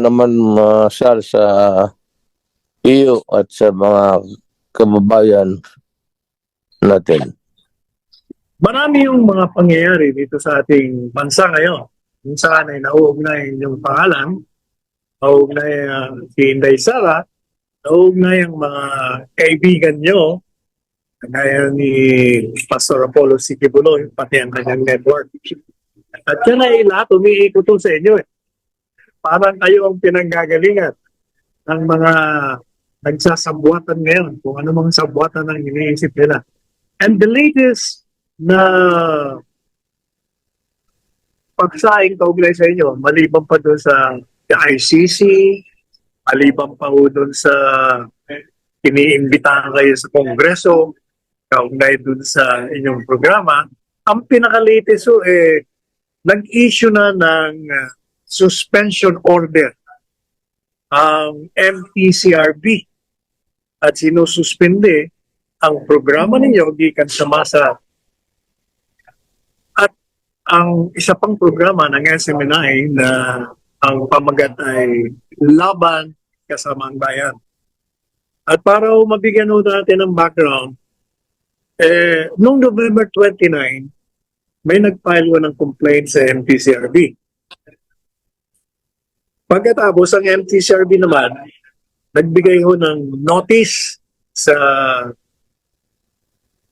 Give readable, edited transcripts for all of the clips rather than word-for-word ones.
naman, Sar, sa iyo at sa mga kababayan natin? Marami yung mga pangyayari dito sa ating bansa ngayon. Kung saan ay nauugnay yung pangalan, nauugnay si Inday Sara, nauugnay ang mga kaibigan nyo, kagaya ni Pastor Apollo Sikibuloy, pati ang kanyang network. At yan ay lahat umiikot sa inyo. Parang kayo ang pinanggagalingan ng mga nagsasabuatan ngayon, kung ano mga sabuatan ang iniisip nila. And the latest na pagsaing kaugnay sa inyo, maliban pa doon sa ICC, maliban pa doon sa iniimbitahan kayo sa Kongreso, kaugnay doon sa inyong programa, ang pinaka-latest nag-issue na ng suspension order ang FPRRD at sinususpende ang programa ninyo gikan sa masa. At ang isa pang programa ng SMNI na ang pamagat ay Laban Kasama ang Bayan. At para mabigyan natin ng background, noong November 29, may nag-file ng complaint sa MTCRB. Pagkatapos, ang MTCRB naman, nagbigay ng notice sa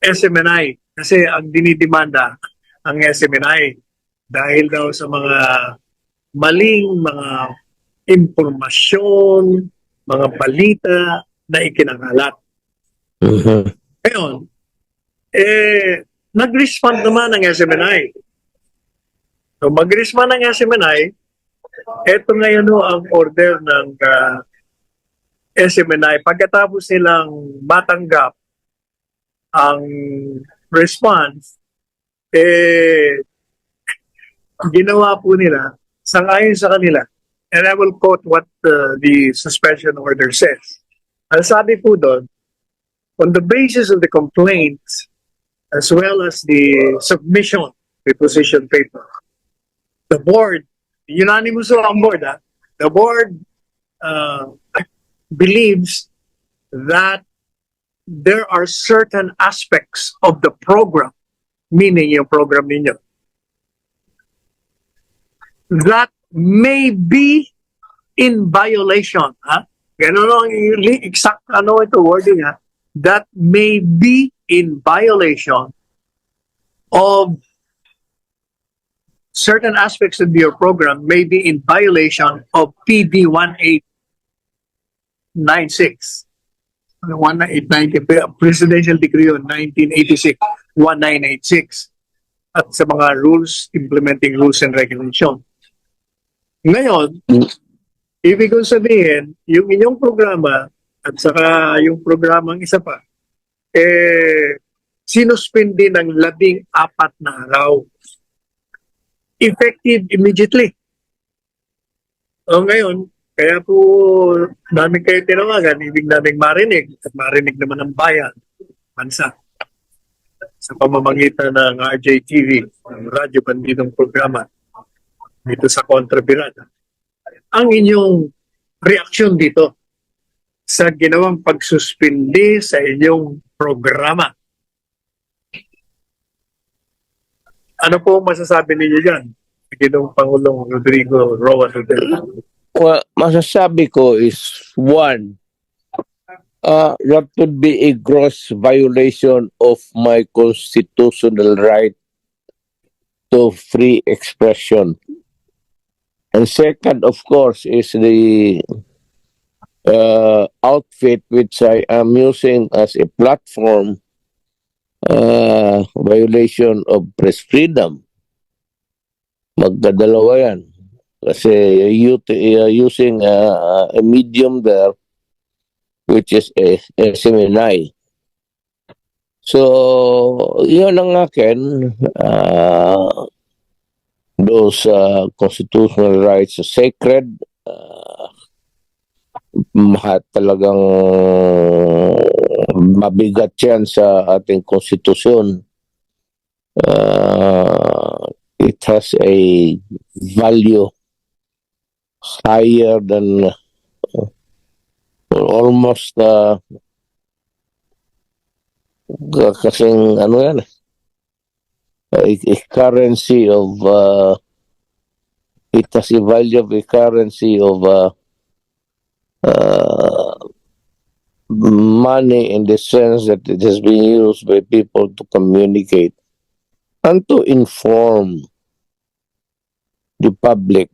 SMNI kasi ang dinidemanda ang SMNI dahil daw sa mga maling mga impormasyon, mga balita na ikinangalat. Ngayon, nag-respond naman ang SMNI. So mag-respond ang SMNI, ito ngayon ang order ng SMNI. Pagkatapos nilang matanggap ang response, ginawa po nila, sangayon sa kanila, and I will quote what the suspension order says. Ang sabi po doon, on the basis of the complaints, as well as the submission, the position paper, the board, unanimous ang board, the board believes that there are certain aspects of the program, meaning yung program ninyo, that may be in violation. Ganun ang exact wording, that may be in violation of certain aspects of your program, may be in violation of PD 1896. 1890, Presidential Decree on 1986, 1986, at sa mga rules, implementing rules and regulations. Ngayon, ibig kong sabihin, yung inyong programa at saka yung programang isa pa, sinuspindi ng 14 na araw. Effective immediately. O ngayon, kaya po namin kayo tinawagan, ibig namin marinig at marinig naman ng bayan, bansa, sa pamamagitan ng RJTV, ng radyo banditong programa dito sa Kontrabirada. Ang inyong reaksyon dito sa ginawang pagsuspindi sa inyong programa. Ano po masasabi ninyo dyan? Ginoong Pangulong Rodrigo Roa Duterte. Well, masasabi ko is, one, that would be a gross violation of my constitutional right to free expression. And second, of course, is the outfit which I am using as a platform, violation of press freedom. Magdadalawa yan. Kasi using a medium there, which is a SMNI. So, yun ang akin, those constitutional rights are sacred, talagang mabigat yan sa ating konstitusyon. It has a value higher than almost kasing ano yan, a currency of it has a value of a currency of uh, money in the sense that it has been used by people to communicate and to inform the public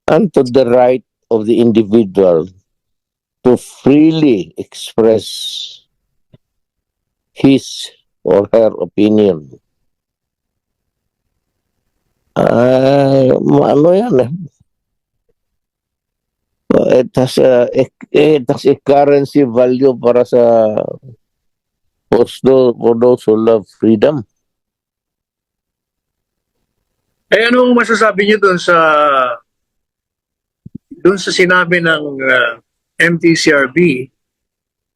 and to the right of the individual to freely express his or her opinion. Ano yan eh. It has a currency value para sa for those who love freedom. Eh anong masasabi niyo doon sa sinabi ng MTCRB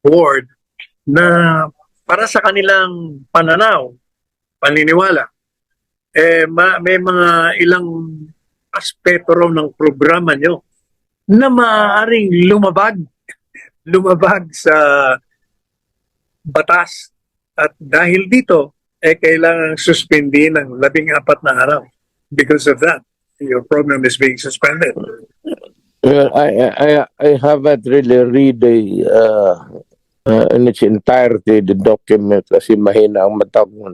board na para sa kanilang pananaw, paniniwala, may mga ilang aspeto raw ng programa nyo na maaaring lumabag sa batas at dahil dito, kailangang suspindi ng 14 na araw. Because of that, your program is being suspended. Well, I haven't really read in its entirety the document kasi mahina ang mata ko.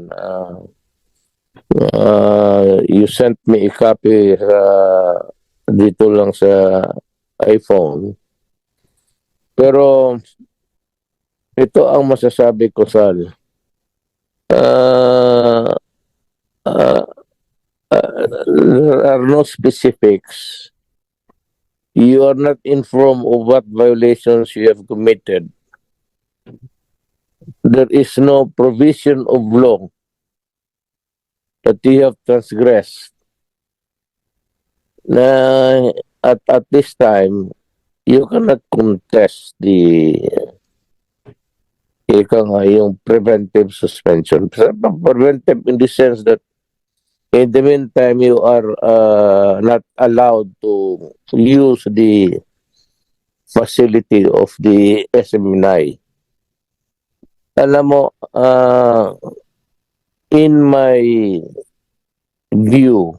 You sent me a copy dito lang sa iPhone. Pero ito ang masasabi ko, Sal. There are no specifics. You are not informed of what violations you have committed. There is no provision of law that you have transgressed. Na at this time, you cannot contest yung preventive suspension. Preventive in the sense that in the meantime, you are not allowed to use the facility of the SMNI. Alam mo, in my view,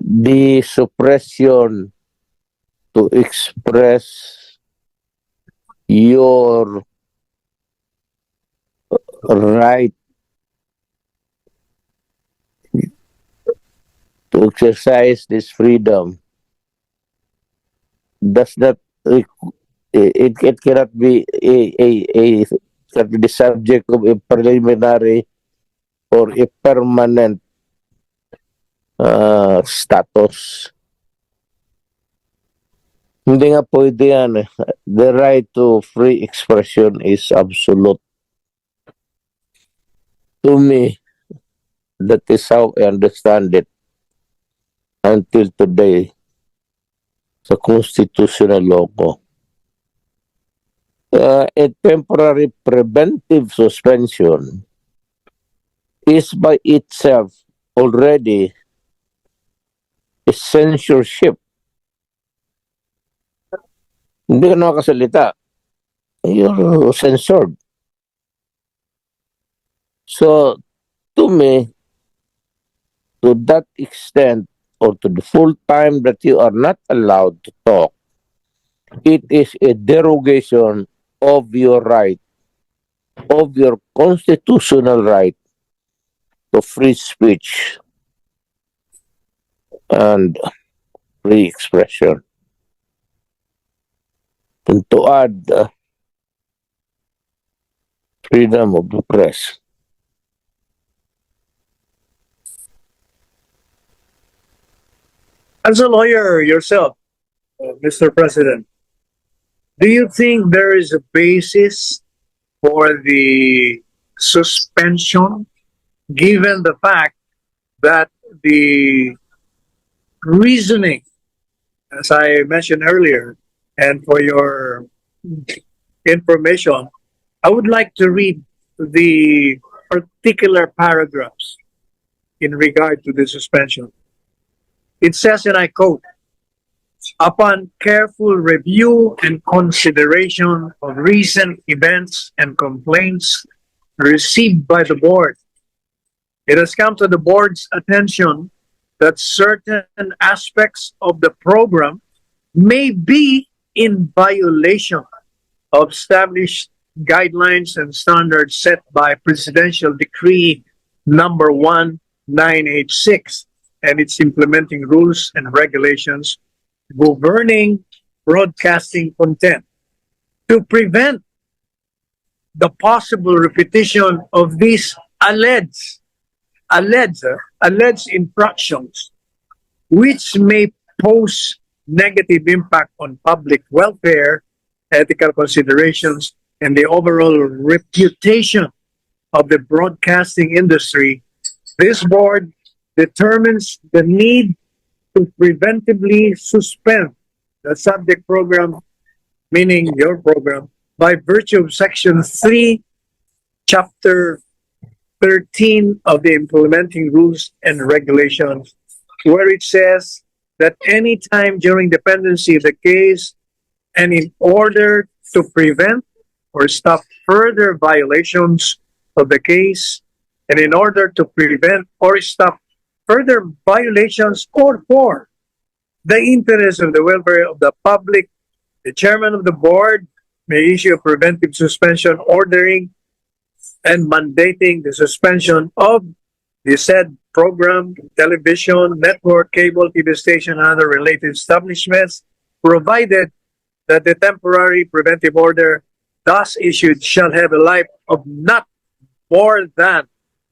the suppression to express your right to exercise this freedom does not it cannot be cannot be the subject of a preliminary or a permanent status. Hindi nga pwede yan. The right to free expression is absolute. To me, that is how I understand it until today sa constitutional law ko. A temporary preventive suspension is by itself already a censorship. Hindi ka nakakasalita. You're censored. So, to me, to that extent, or to the full time that you are not allowed to talk, it is a derogation of your right, of your constitutional right to free speech and free expression. And to add, freedom of the press. As a lawyer yourself, Mr. President, do you think there is a basis for the suspension given the fact that the reasoning, as I mentioned earlier, and for your information, I would like to read the particular paragraphs in regard to the suspension. It says, and I quote, upon careful review and consideration of recent events and complaints received by the board, it has come to the board's attention that certain aspects of the program may be in violation of established guidelines and standards set by Presidential Decree number 1986 and its implementing rules and regulations governing broadcasting content. To prevent the possible repetition of these alleged infractions, which may pose negative impact on public welfare, ethical considerations, and the overall reputation of the broadcasting industry, this board determines the need to preventively suspend the subject program, meaning your program, by virtue of Section 3, Chapter 13 of the implementing rules and regulations, where it says that any time during the pendency of the case and in order to prevent or stop further violations of the case and in order to prevent or stop further violations or for the interest of the welfare of the public, the chairman of the board may issue a preventive suspension ordering and mandating the suspension of the said program, television, network, cable, TV station, and other related establishments, provided that the temporary preventive order thus issued shall have a life of not more than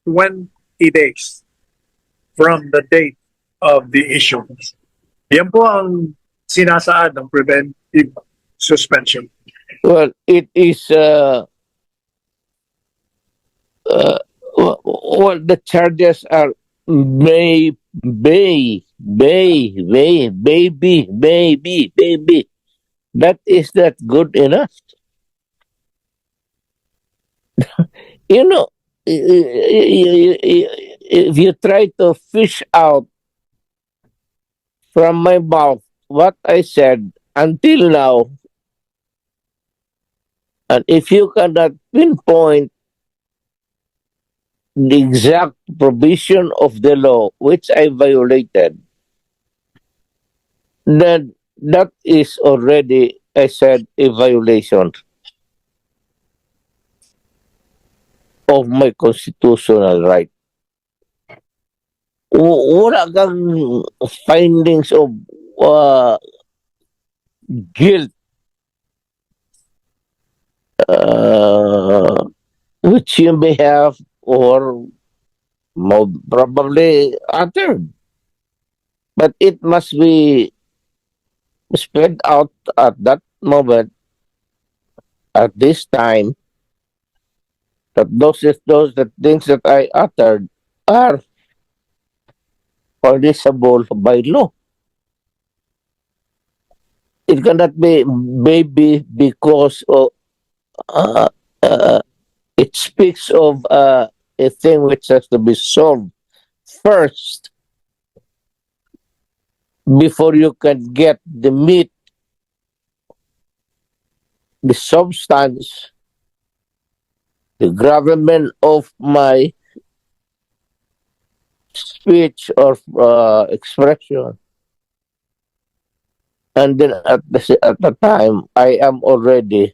20 days from the date of the issuance. Yan po ang sinasaad ng preventive suspension. Well, it is well, the charges are baby. That is not good enough. You know, if you try to fish out from my mouth what I said until now, and if you cannot pinpoint the exact provision of the law which I violated, then that is already, I said, a violation of my constitutional right. Wala kang findings of uh, guilt uh, which you may have or probably uttered. But it must be spread out at that moment, at this time, that those the things that I uttered are punishable by law. It cannot be maybe because of, uh, uh, it speaks of a thing which has to be solved first before you can get the meat, the substance, the gravamen of my speech or expression. And then at the time, I am already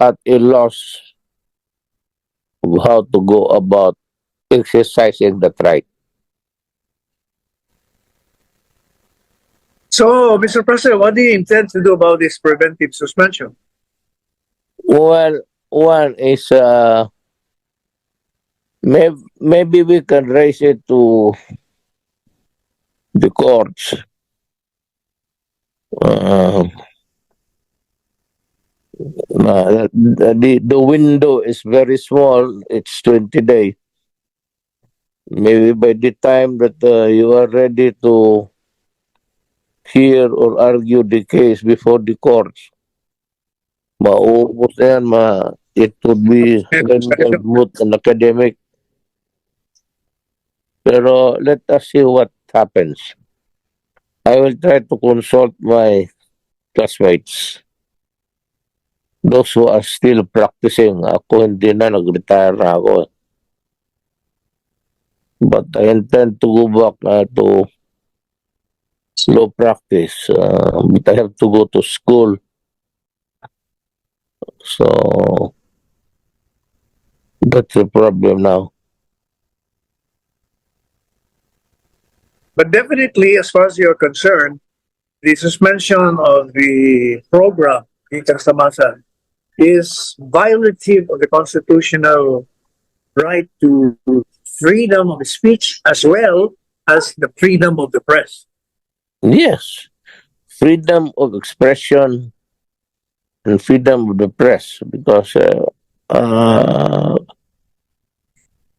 at a loss of how to go about exercising that right. So, Mr. President, what do you intend to do about this preventive suspension? Well, one is maybe we can raise it to the courts. Uh, the window is very small. It's 20 days. Maybe by the time that you are ready to hear or argue the case before the courts, maubos na yan, it would be well moot and academic. Pero let us see what happens. I will try to consult my classmates, those who are still practicing. Ako hindi na, nag-retire na ako. But I intend to go back to law practice. But I have to go to school. So that's the problem now. But definitely, as far as you're concerned, the suspension of the program in Kastamasa is violative of the constitutional right to freedom of speech as well as the freedom of the press. Yes, freedom of expression and freedom of the press because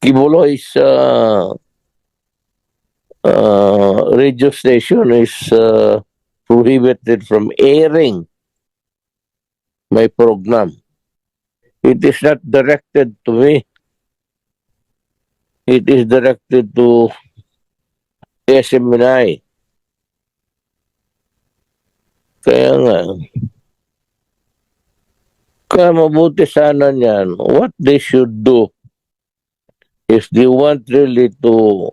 Kibuloy's radio station is prohibited from airing my program. It is not directed to me. It is directed to SMNI. Kaya nga, kaya mabuti sana niyan. What they should do is they want really to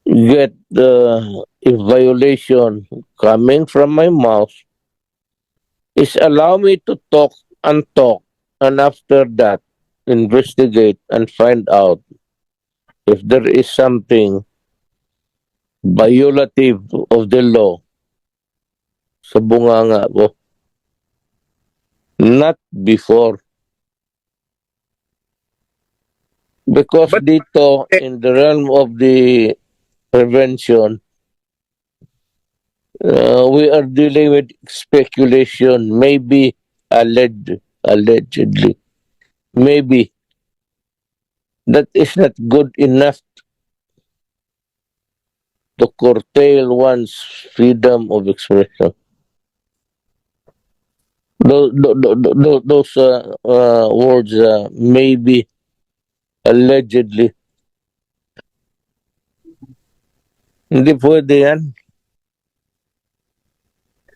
get a violation coming from my mouth is allow me to talk and after that investigate and find out if there is something violative of the law sa bunganga ko. Not before. Because But dito, in the realm of the prevention, we are dealing with speculation, maybe allegedly. Maybe that is not good enough to curtail one's freedom of expression. Those words, maybe, allegedly, hindi pwede yan.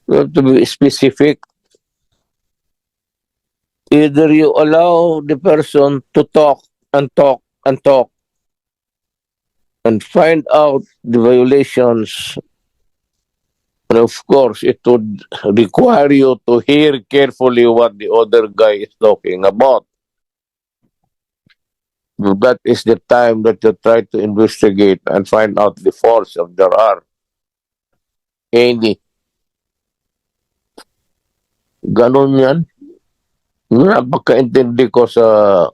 You have to be specific. Either you allow the person to talk and talk and talk and find out the violations. And of course, it would require you to hear carefully what the other guy is talking about. That is the time that you try to investigate and find out the faults if there are any. Ganon yan. Napakaintindi ko sa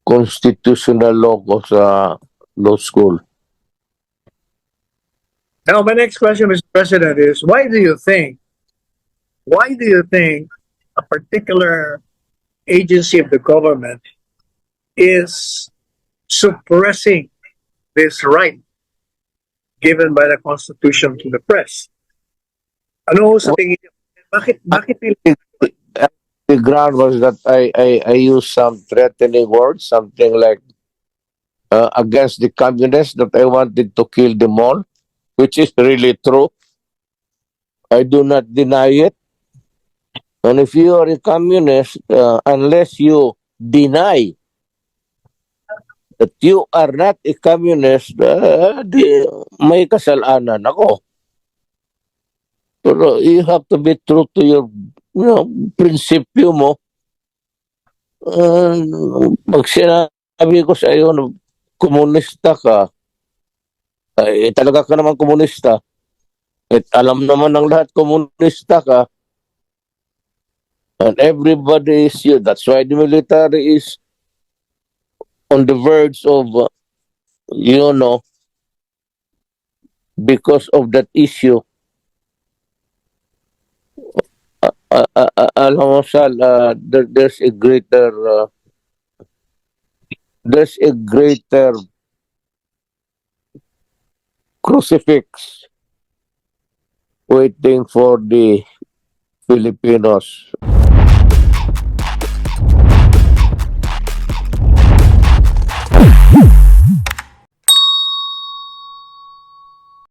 constitutional law ko sa law school. now, my next question, Mr. President, is why do you think a particular agency of the government is suppressing this right given by the Constitution to the press? Ano sa tingin niyo? Bakit nila? The ground was that I used some threatening words, something like against the communists that I wanted to kill them all, which is really true. I do not deny it. And if you are a communist, unless you deny that you are not a communist, may kasalanan ako. Pero you have to be true to your prinsipyo mo. Pag sinabi ko sa iyo na komunista ka, talaga ka naman komunista. At alam naman ng lahat komunista ka. And everybody is you. That's why the military is on the verge of, because of that issue. Alam mo, Sal, there's a greater crucifix waiting for the Filipinos.